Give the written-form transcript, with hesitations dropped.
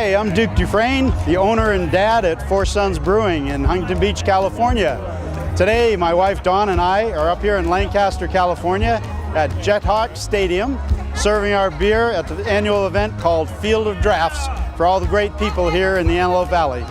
Hi, I'm Duke Dufresne, the owner and dad at Sons Brewing in Huntington Beach, California. Today, my wife Dawn and I are up here in Lancaster, California at Jethawk Stadium, serving our beer at the annual event called Field of Drafts for all the great people here in the Antelope Valley.